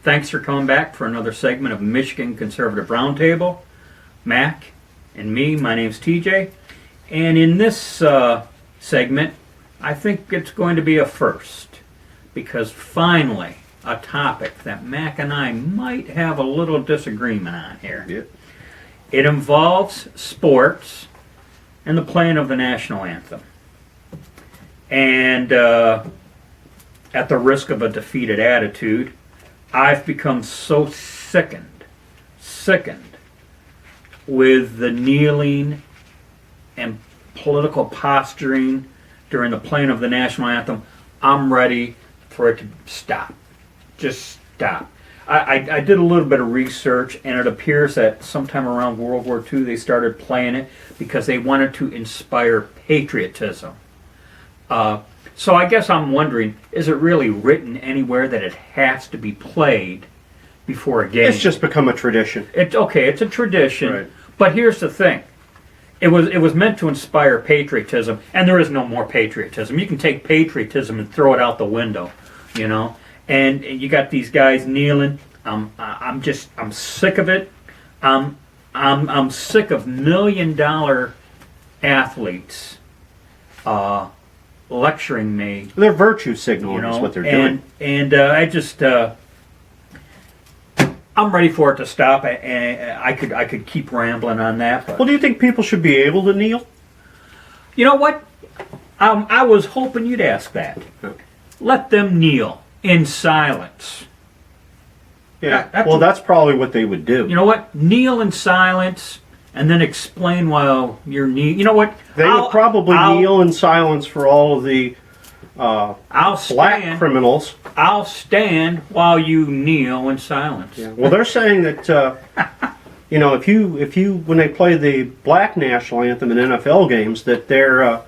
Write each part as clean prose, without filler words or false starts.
Thanks for coming back for another segment of Michigan Conservative Roundtable. Mac and me, my name's TJ. And in this segment, I think it's going to be a first. Because finally, a topic that Mac and I might have a little disagreement on here. Yep. It involves sports and the playing of the national anthem. And at the risk of a defeated attitude, I've become so sickened with the kneeling and political posturing during the playing of the national anthem. I'm ready for it to stop. Just stop. I did a little bit of research, and it appears that sometime around World War II they started playing it because they wanted to inspire patriotism. So I guess I'm wondering, is it really written anywhere that it has to be played before a game? It's just become a tradition. It's a tradition. Right. But here's the thing. It was meant to inspire patriotism, and there is no more patriotism. You can take patriotism and throw it out the window, you know. And you got these guys kneeling. I'm sick of it. I'm sick of $1 million athletes lecturing me. They're virtue signaling, is what they're doing. And I'm ready for it to stop. And I could keep rambling on that. But Well, do you think people should be able to kneel? you know what? I was hoping you'd ask that. Let them kneel in silence. Yeah. That's- Well, that's probably what they would do. You know what? Kneel in silence and then explain while you're kneeling. You know what? They would probably kneel in silence for all of the I'll black stand. criminals. I'll stand while you kneel in silence. Yeah. Well, they're saying that if you when they play the black national anthem in NFL games, that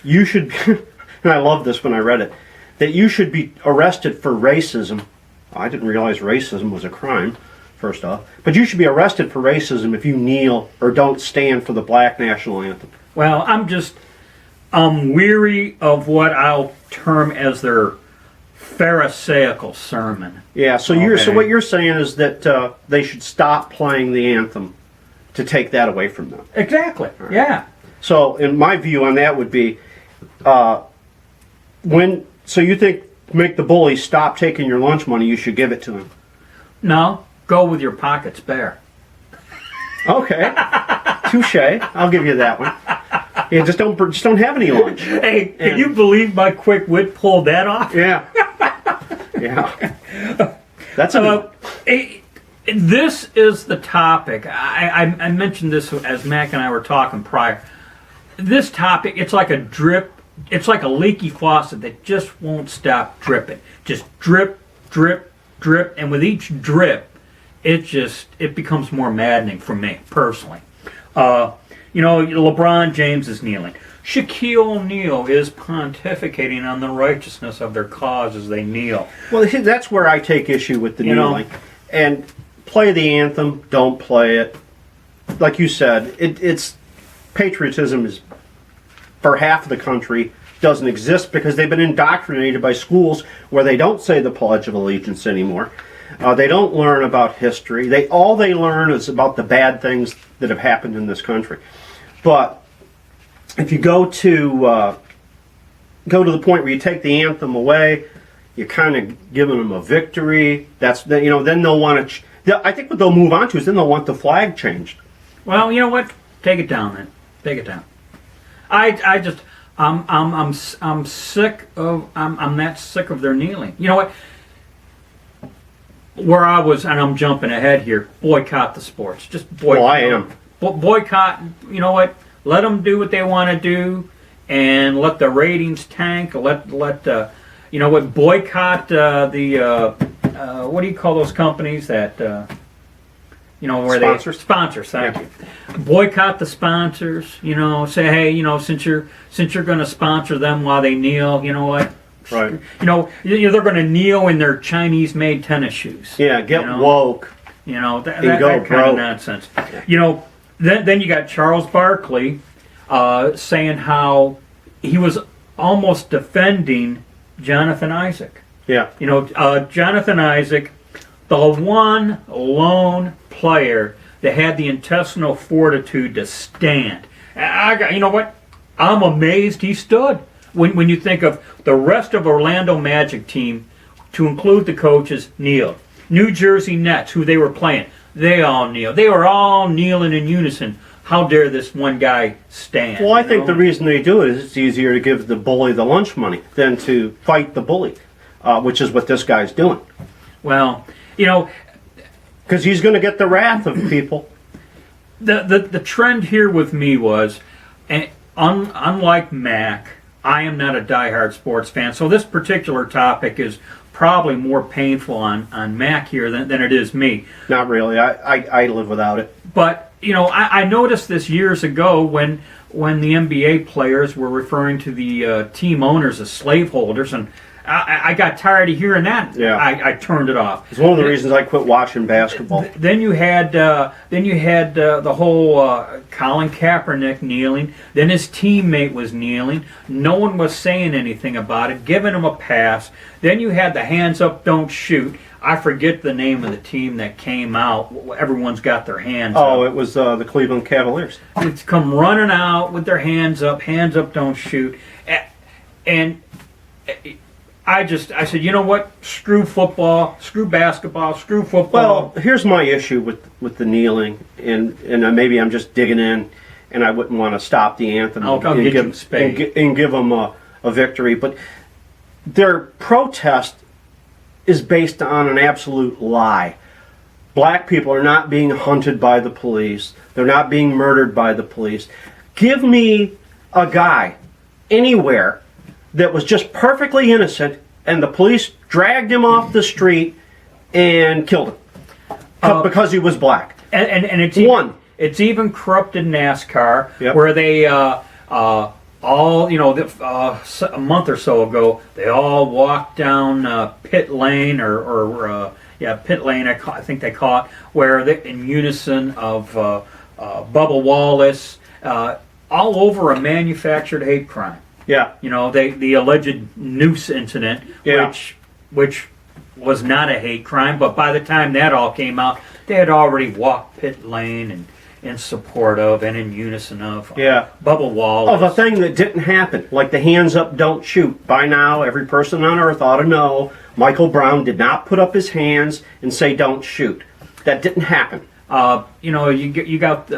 you should. And I love this when I read it, that you should be arrested for racism. I didn't realize racism was a crime, first off. But you should be arrested for racism if you kneel or don't stand for the black national anthem. Well, I'm weary of what I'll term as their pharisaical sermon. Yeah. So what you're saying is that they should stop playing the anthem to take that away from them. Exactly. Right. Yeah. So, in my view on that would be, so you think make the bullies stop taking your lunch money, you should give it to them. No, go with your pockets bare. Okay, touche. I'll give you that one. Yeah, just don't have any lunch. Hey, can you believe my quick wit pulled that off? Yeah, yeah. That's a this is the topic. I mentioned this as Mac and I were talking prior. This topic, it's like a drip. It's like a leaky faucet that just won't stop dripping. Just drip, drip, drip, and with each drip, it becomes more maddening for me personally. LeBron James is kneeling. Shaquille O'Neal is pontificating on the righteousness of their cause as they kneel. Well, that's where I take issue with the kneeling. And play the anthem, don't play it. Like you said, it's patriotism is, for half of the country, doesn't exist because they've been indoctrinated by schools where they don't say the Pledge of Allegiance anymore. They don't learn about history. All they learn is about the bad things that have happened in this country. But if you go to the point where you take the anthem away, you're kind of giving them a victory. Then they'll want to. I think what they'll move on to is then they'll want the flag changed. Well, you know what? Take it down then. Take it down. I'm sick of I'm that sick of their kneeling. You know what? Where I was, and I'm jumping ahead here. Boycott the sports. Just boycott. Well, I am. Boycott. You know what? Let them do what they want to do, and let the ratings tank. Let you know what? Boycott the what do you call those companies that where sponsors? Sponsors. Thank you. Boycott the sponsors. Say, hey, since you're going to sponsor them while they kneel, you know what? Right. They're going to kneel in their Chinese-made tennis shoes. Yeah, get woke. That kind of nonsense. Then you got Charles Barkley saying how he was almost defending Jonathan Isaac. Yeah. Jonathan Isaac the one lone player that had the intestinal fortitude to stand. You know what? I'm amazed he stood. When you think of the rest of Orlando Magic team, to include the coaches, kneeled. New Jersey Nets, who they were playing, they all kneeled. They were all kneeling in unison. How dare this one guy stand? Well, I think the reason they do it is it's easier to give the bully the lunch money than to fight the bully, which is what this guy's doing. Well, you know, because he's going to get the wrath of people. The trend here with me was, unlike Mac, I am not a diehard sports fan, so this particular topic is probably more painful on Mac here than it is me. Not really. I live without it. But, you know, I noticed this years ago when the NBA players were referring to the team owners as slaveholders, and I got tired of hearing that. Yeah. I turned it off. It's one of the reasons I quit watching basketball. Then you had the whole Colin Kaepernick kneeling. Then his teammate was kneeling. No one was saying anything about it, giving him a pass. Then you had the hands up, don't shoot. I forget the name of the team that came out. Everyone's got their hands up. Oh, it was the Cleveland Cavaliers. It's come running out with their hands up, don't shoot. And I said, you know what? Screw football, screw basketball, screw football. Well, here's my issue with the kneeling, and maybe I'm just digging in, and I wouldn't want to stop the anthem and give them a victory. But their protest is based on an absolute lie. Black people are not being hunted by the police. They're not being murdered by the police. Give me a guy anywhere that was just perfectly innocent, and the police dragged him off the street and killed him because he was black. And it's it's even corrupted NASCAR, Yep. where they all, you know, a month or so ago, they all walked down pit lane pit lane. I think they call it, where they in unison of Bubba Wallace, all over a manufactured hate crime. Yeah. You know, the alleged noose incident, Yeah. which was not a hate crime, but by the time that all came out, they had already walked pit lane and in support of and in unison of Bubba Wallace. Of a thing that didn't happen, like the hands up, don't shoot. By now, every person on earth ought to know Michael Brown did not put up his hands and say don't shoot. That didn't happen. You know, you got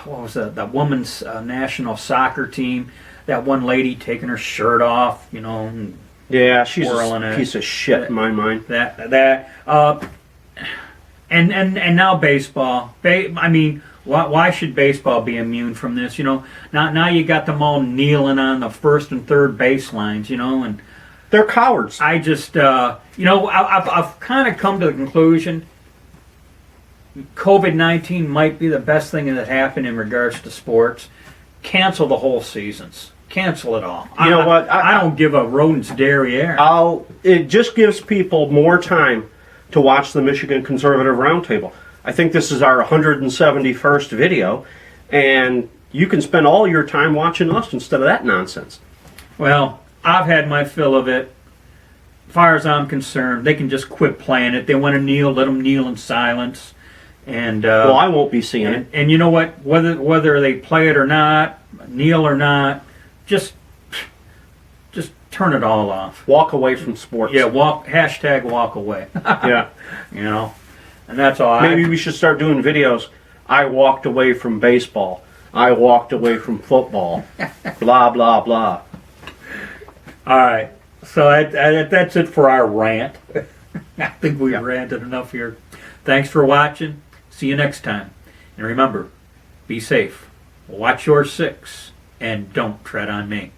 what was that women's national soccer team? That one lady taking her shirt off, you know. And yeah, she's a piece of shit in my mind. And now baseball. I mean, why should baseball be immune from this? You know, now you got them all kneeling on the first and third baselines. You know, and they're cowards. I just, you know, I've kind of come to the conclusion COVID-19 might be the best thing that happened in regards to sports. Cancel the whole seasons. Cancel it all. You know what? I don't give a rodent's derriere. It just gives people more time to watch the Michigan Conservative Roundtable. I think this is our 171st video, and you can spend all your time watching us instead of that nonsense. Well, I've had my fill of it. As far as I'm concerned, they can just quit playing it. They want to kneel, let them kneel in silence. And well, I won't be seeing it. And you know what? Whether they play it or not, kneel or not, just turn it all off. Walk away from sports. Yeah, walk away. Yeah. You know, and that's all. Maybe we should start doing videos. I walked away from baseball. I walked away from football. Blah, blah, blah. All right. So that's it for our rant. I think we ranted enough here. Thanks for watching. See you next time. And remember, be safe, watch your six, and don't tread on me.